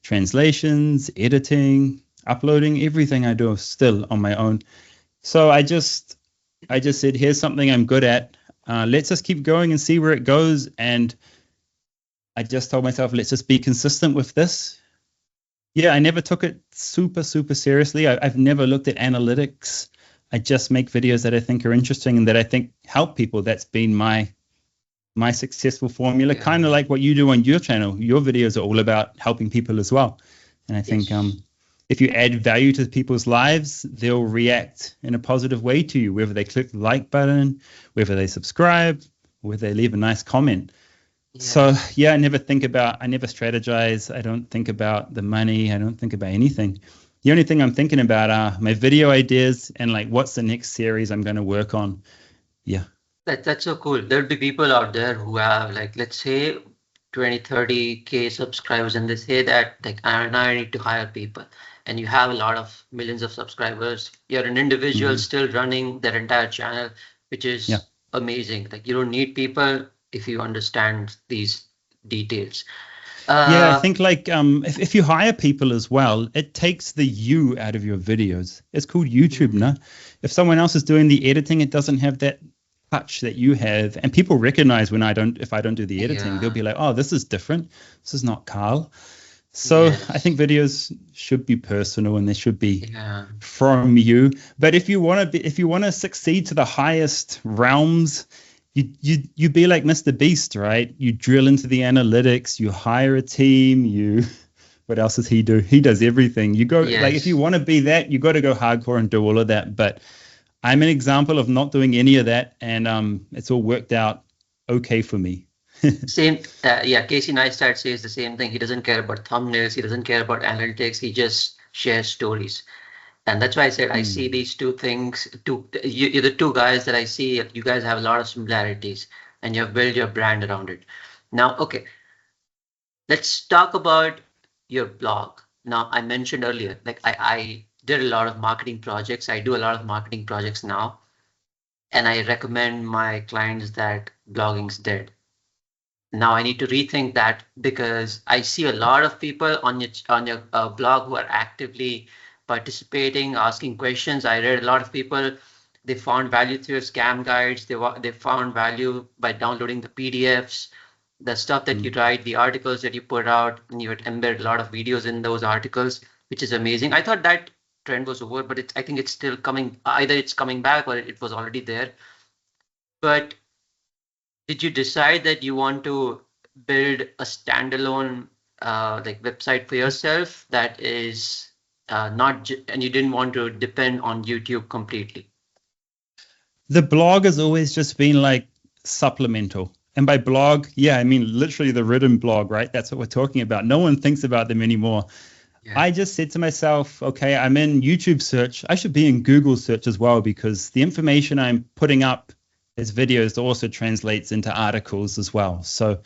Translations, editing, uploading, everything I do still on my own. So I just said, here's something I'm good at. Let's just keep going and see where it goes. And I just told myself, let's just be consistent with this. Yeah, I never took it super, super seriously. I've never looked at analytics. I just make videos that I think are interesting and that I think help people. That's been my successful formula, kind of like what you do on your channel. Your videos are all about helping people as well. And I think if you add value to people's lives, they'll react in a positive way to you, whether they click the like button, whether they subscribe, whether they leave a nice comment. Yeah. So, I never strategize. I don't think about the money. I don't think about anything. The only thing I'm thinking about are my video ideas and like what's the next series I'm going to work on. Yeah. That's so cool. There'll be people out there who have like, let's say 20, 30K subscribers, and they say that like, I need to hire people. And you have a lot of millions of subscribers. You're an individual still running their entire channel, which is amazing. Like you don't need people if you understand these details. I think like if you hire people as well, it takes the you out of your videos. It's called YouTube, no? If someone else is doing the editing, it doesn't have that touch that you have, and people recognize if I don't do the editing, they'll be like, oh, this is different. This is not Karl. So I think videos should be personal and they should be from you. But if you want to succeed to the highest realms, you be like Mr. Beast, right? You drill into the analytics, you hire a team, what else does he do? He does everything. You go like if you want to be that, you got to go hardcore and do all of that. But I'm an example of not doing any of that, and it's all worked out okay for me. Same, Casey Neistat says the same thing. He doesn't care about thumbnails. He doesn't care about analytics. He just shares stories. And that's why I said I see these two things. You're the two guys that I see. You guys have a lot of similarities, and you have built your brand around it. Now, okay, let's talk about your blog. Now, I mentioned earlier, like I did a lot of marketing projects. I do a lot of marketing projects now, and I recommend my clients that blogging's dead. Now I need to rethink that because I see a lot of people on your blog who are actively participating, asking questions. I read a lot of people, they found value through your scam guides. They found value by downloading the PDFs. the stuff that you write, the articles that you put out, and you would embed a lot of videos in those articles, which is amazing. I thought that trend was over, but I think it's still coming. Either it's coming back or it was already there. But did you decide that you want to build a standalone like website for yourself that is and you didn't want to depend on YouTube completely? The blog has always just been like supplemental. And by blog, yeah, I mean literally the written blog, right? That's what we're talking about. No one thinks about them anymore. Yeah. I just said to myself, okay, I'm in YouTube search. I should be in Google search as well, because the information I'm putting up as videos also translates into articles as well. So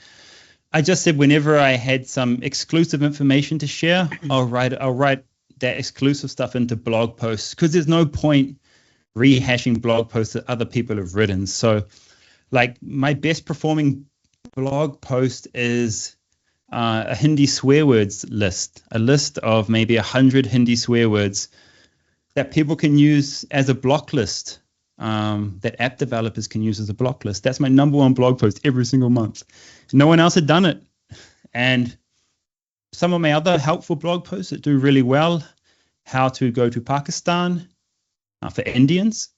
I just said whenever I had some exclusive information to share, I'll write that exclusive stuff into blog posts, because there's no point rehashing blog posts that other people have written. So like my best performing blog post is a Hindi swear words list, a list of maybe 100 Hindi swear words that people can use as a block list, that app developers can use as a block list. That's my number one blog post every single month. No one else had done it. And some of my other helpful blog posts that do really well, how to go to Pakistan for Indians,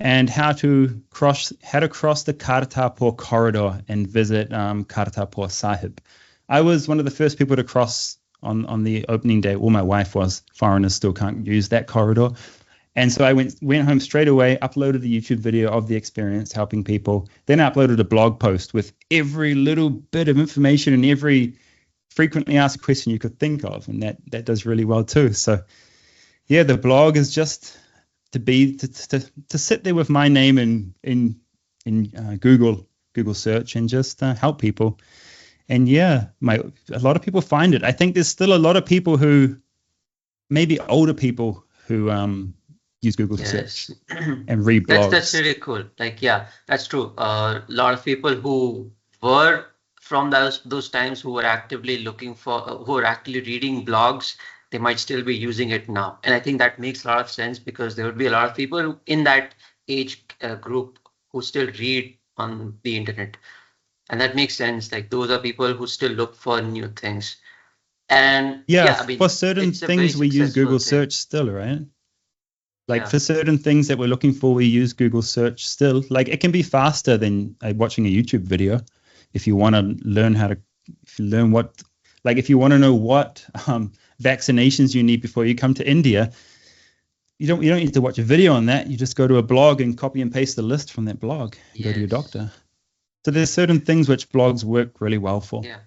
and how to cross the Kartarpur corridor and visit Kartarpur Sahib. I was one of the first people to cross on the opening day. Well, my wife was. Foreigners still can't use that corridor. And so I went home straight away, uploaded the YouTube video of the experience, helping people. Then I uploaded a blog post with every little bit of information and every frequently asked question you could think of. And that does really well too. So yeah, the blog is just to sit there with my name in Google search and just help people. And yeah, a lot of people find it. I think there's still a lot of people who, maybe older people who use Google search and read blogs. That's really cool. Like, yeah, that's true. A lot of people who were from those times who were actively who were actually reading blogs, they might still be using it now. And I think that makes a lot of sense, because there would be a lot of people in that age group who still read on the internet. And that makes sense. Like, those are people who still look for new things. And I mean, for certain things we use Google search still, right? Like for certain things that we're looking for, we use Google search still. Like it can be faster than watching a YouTube video. If you want to learn if you want to know what vaccinations you need before you come to India, you don't need to watch a video on that. You just go to a blog and copy and paste the list from that blog and go to your doctor. So there's certain things which blogs work really well for. Yeah,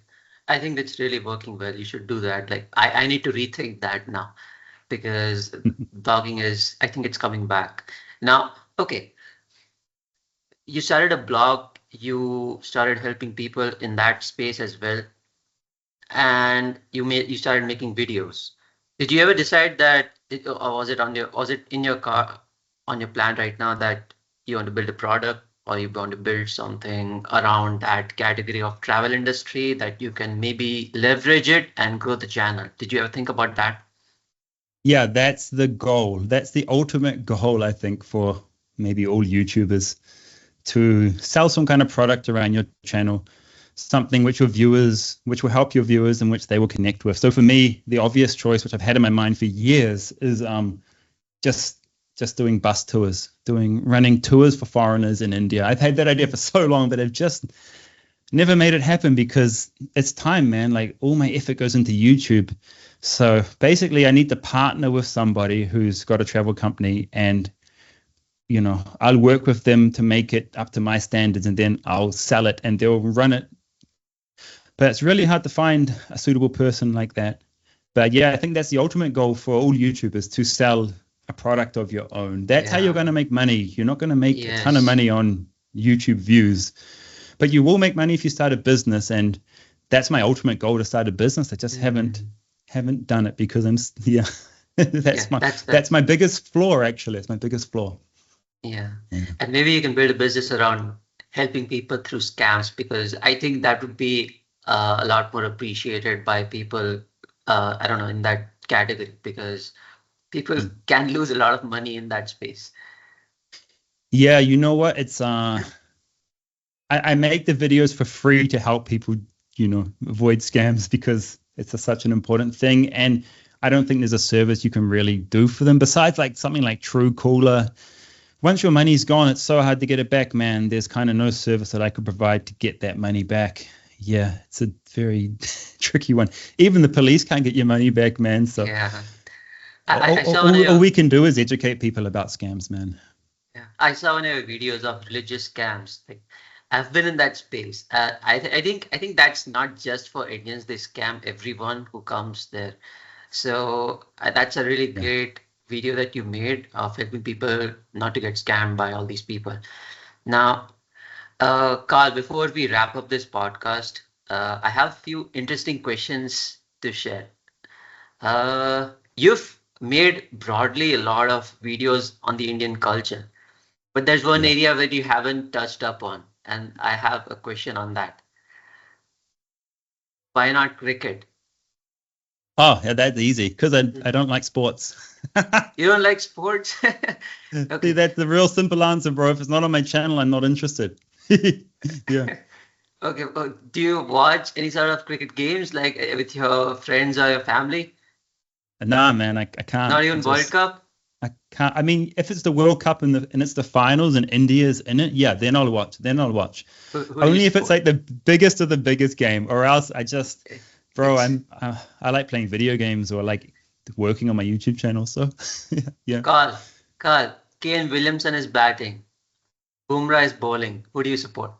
I think that's really working well. You should do that. Like I need to rethink that now, because blogging I think it's coming back. Now, okay, you started a blog, you started helping people in that space as well, and you started making videos. Did you ever decide that, or was it in your on your plan right now that you want to build a product, or you want to build something around that category of travel industry that you can maybe leverage it and grow the channel? Did you ever think about that? Yeah, that's the goal. That's the ultimate goal, I think, for maybe all YouTubers, to sell some kind of product around your channel, something which will help your viewers and which they will connect with. So for me, the obvious choice, which I've had in my mind for years, is just doing bus tours, running tours for foreigners in India. I've had that idea for so long, but I've just never made it happen, because it's time, man. Like all my effort goes into YouTube. So basically I need to partner with somebody who's got a travel company, and I'll work with them to make it up to my standards, and then I'll sell it and they'll run it. But it's really hard to find a suitable person like that. But yeah, I think that's the ultimate goal for all YouTubers, to sell a product of your own. That's how you're going to make money. You're not going to make a ton of money on YouTube views, but you will make money if you start a business. And that's my ultimate goal, to start a business. I just haven't done it, because that's my biggest flaw, actually. It's my biggest flaw. Yeah. And maybe you can build a business around helping people through scams, because I think that would be a lot more appreciated by people, I don't know, in that category, because people can lose a lot of money in that space. Yeah, you know what? It's I make the videos for free to help people, avoid scams because it's such an important thing. And I don't think there's a service you can really do for them besides like something like Truecaller. Once your money's gone, it's so hard to get it back, man. There's kind of no service that I could provide to get that money back. Yeah, it's a very tricky one. Even the police can't get your money back, man. So Yeah. all we can do is educate people about scams, man. Yeah, I saw one of your videos of religious scams. Like, I've been in that space. I think that's not just for Indians. They scam everyone who comes there. So that's a really great video that you made of helping people not to get scammed by all these people. Now, Karl, before we wrap up this podcast, I have a few interesting questions to share. You've made broadly a lot of videos on the Indian culture, but there's one area that you haven't touched up on, and I have a question on that. Why not cricket? Oh, yeah, that's easy because I don't like sports. You don't like sports? Okay. See, that's the real simple answer, bro. If it's not on my channel, I'm not interested. Yeah. Okay. Do you watch any sort of cricket games like with your friends or your family? Nah, man, I can't. Not even World Cup? I can't. I mean, if it's the World Cup and it's the finals and India's in it, yeah, then I'll watch. Who Only if it's like the biggest of the biggest game, or else I just, bro, I like playing video games or like working on my YouTube channel. So yeah. Carl, Kane Williamson is batting. Bumrah is bowling. Who do you support?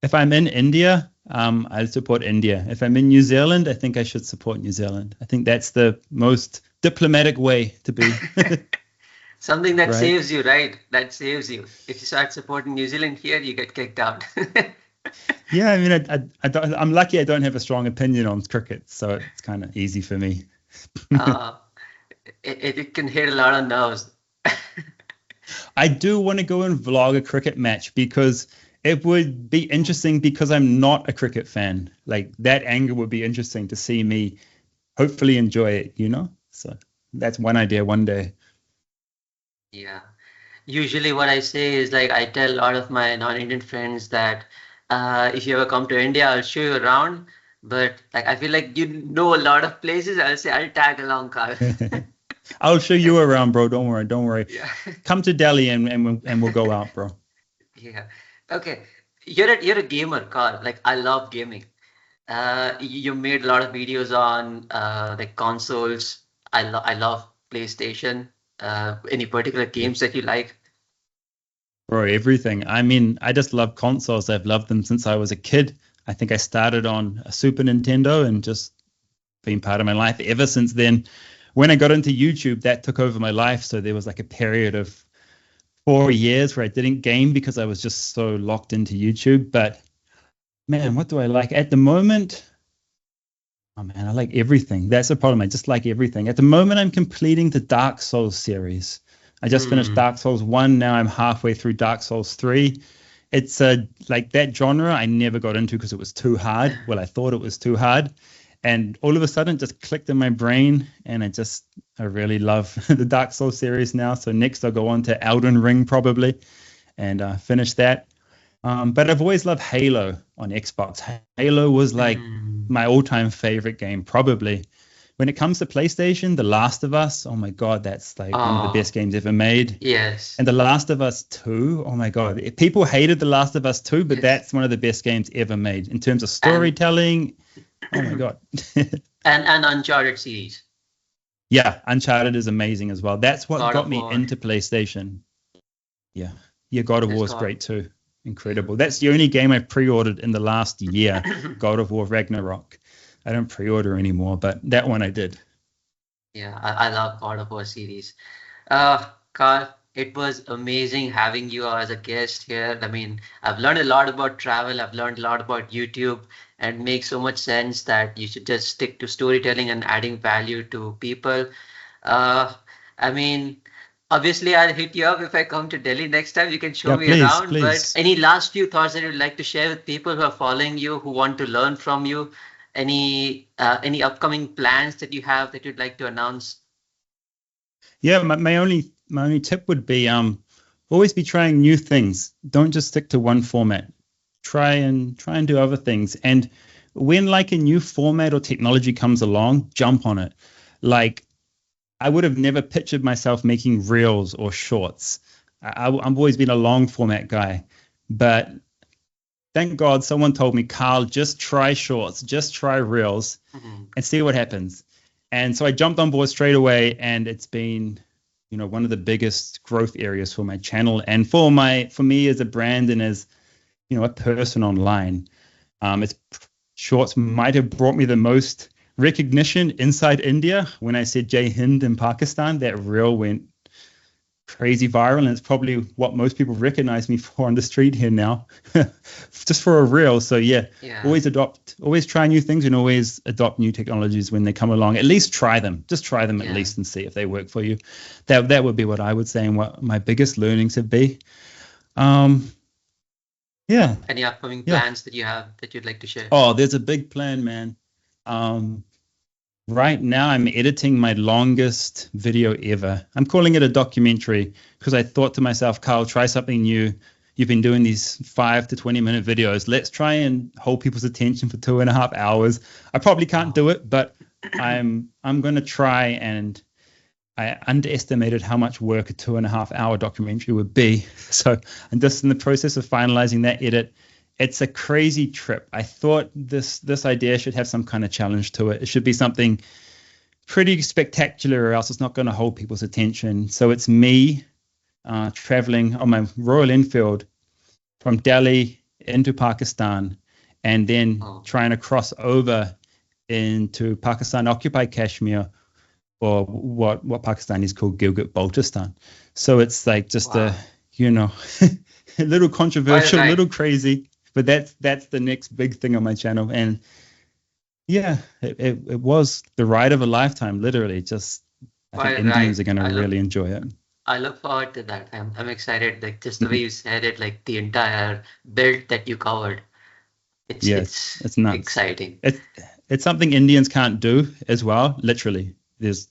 If I'm in India, I support India. If I'm in New Zealand, I think I should support New Zealand. I think that's the most diplomatic way to be. Something that Right. saves you, right? That saves you. If you start supporting New Zealand here, you get kicked out. Yeah, I mean, I'm lucky I don't have a strong opinion on cricket, so it's kind of easy for me. It can hit a lot of nerves. I do want to go and vlog a cricket match because it would be interesting because I'm not a cricket fan. Like that angle would be interesting to see me hopefully enjoy it, So that's one idea one day. Yeah. Usually what I say is like I tell a lot of my non-Indian friends that if you ever come to India, I'll show you around. But like I feel like you know a lot of places. I'll say I'll tag along, Karl. I'll show you around, bro. Don't worry. Yeah. Come to Delhi and we'll go out, bro. Yeah. Okay. You're a gamer, Karl. Like I love gaming. You made a lot of videos on like consoles. I love PlayStation. Any particular games that you like? Bro, everything. I mean, I just love consoles. I've loved them since I was a kid. I think I started on a Super Nintendo and just been part of my life ever since then. When I got into YouTube, that took over my life. So there was like a period of 4 years where I didn't game because I was just so locked into YouTube. But man, what do I like at the moment? Oh man, I like everything. That's the problem. I just like everything. At the moment, I'm completing the Dark Souls series. I just finished Dark Souls 1. Now I'm halfway through Dark Souls 3. It's like that genre I never got into because it was too hard. Well, I thought it was too hard. And all of a sudden it just clicked in my brain. And I really love the Dark Souls series now. So next I'll go on to Elden Ring probably and finish that. But I've always loved Halo on Xbox. Halo was like my all-time favorite game, probably. When it comes to PlayStation, The Last of Us, oh my God, that's like one of the best games ever made. Yes. And The Last of Us 2, oh my God. People hated The Last of Us 2, but that's one of the best games ever made in terms of storytelling. Oh my God. and Uncharted series. Yeah, Uncharted is amazing as well. That's what got me War. into PlayStation. Yeah, God of War is great too. Incredible. That's the only game I pre-ordered in the last year, God of War Ragnarok. I don't pre-order anymore, but that one I did. Yeah, I love God of War series. Karl, it was amazing having you as a guest here. I mean, I've learned a lot about travel. I've learned a lot about YouTube, and it makes so much sense that you should just stick to storytelling and adding value to people. I mean, obviously, I'll hit you up if I come to Delhi next time. You can show me around. Please. But any last few thoughts that you'd like to share with people who are following you, who want to learn from you? Any upcoming plans that you have that you'd like to announce? Yeah, my only tip would be always be trying new things. Don't just stick to one format. try and do other things. And when like a new format or technology comes along, jump on it. Like I would have never pictured myself making reels or shorts. I've always been a long format guy, but thank God someone told me, Karl, just try shorts, just try reels and see what happens. And so I jumped on board straight away, and it's been, one of the biggest growth areas for my channel and for me as a brand and as, a person online. Shorts might have brought me the most recognition inside India. When I said Jai Hind in Pakistan, that reel went crazy viral, and it's probably what most people recognize me for on the street here now, just for a reel. So yeah, always try new things and always adopt new technologies when they come along. At least try them, just try them at least and see if they work for you. That would be what I would say and what my biggest learnings have been. Any upcoming plans that you have that you'd like to share? Oh, there's a big plan, man. Right now, I'm editing my longest video ever. I'm calling it a documentary because I thought to myself, Karl, try something new. You've been doing these 5 to 20-minute videos. Let's try and hold people's attention for 2.5 hours. I probably can't do it, but I'm going to try. And I underestimated how much work a 2.5-hour documentary would be. So I'm just in the process of finalizing that edit. It's a crazy trip. I thought this idea should have some kind of challenge to it. It should be something pretty spectacular, or else it's not going to hold people's attention. So it's me traveling on my Royal Enfield from Delhi into Pakistan, and then trying to cross over into Pakistan-occupied Kashmir, or what Pakistanis call Gilgit-Baltistan. So it's like just a little controversial, a little crazy. But that's the next big thing on my channel. And yeah, it was the ride of a lifetime, literally. Just I think Indians are going to really enjoy it. I look forward to that. I'm excited. Like just the way you said it, like the entire build that you covered. It's nuts. Exciting. It's something Indians can't do as well. Literally, it's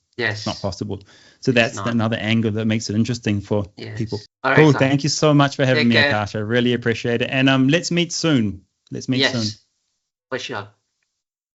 not possible. So that's another angle that makes it interesting for people. All right, cool. Thank you so much for having me, Akash. I really appreciate it. And let's meet soon. Let's meet soon. For sure.